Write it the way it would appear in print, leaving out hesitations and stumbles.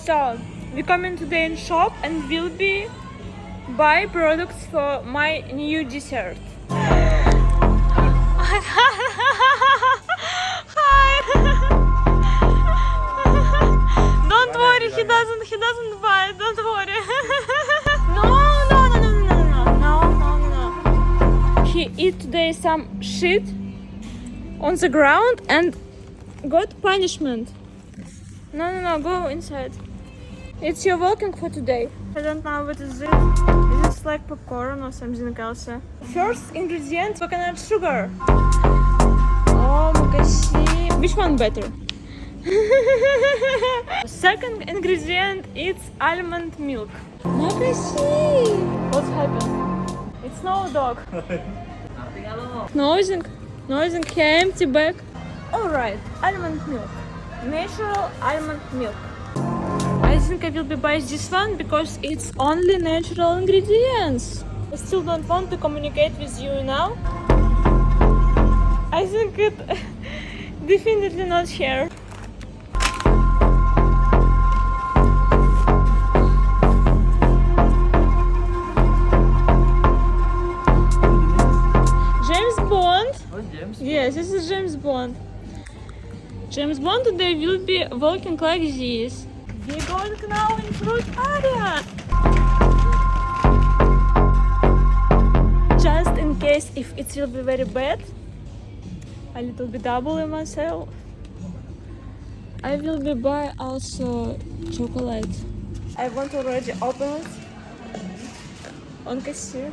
So, we coming today in shop and will be buy products for my new dessert. Hi. Don't worry, he doesn't buy it, don't worry. No. He eat today some shit on the ground and got punishment. No, go inside. It's your walking for today. I don't know what is it. Is it like popcorn or something else? First ingredient, coconut sugar. Oh my gosh. Which one better? Second ingredient, it's almond milk. Magashi. What's happened? It's no dog. Noising empty bag. Alright, almond milk. Natural almond milk. I think I will be buying this one because it's only natural ingredients. I still don't want to communicate with you now. I think it definitely not here. James Bond. Oh, James? Yes, this is James Bond. James Bond today will be walking like this. We're going now in fruit area. Just in case if it will be very bad, a little bit double in myself. I will be buy also chocolate. I want already open it on cashier.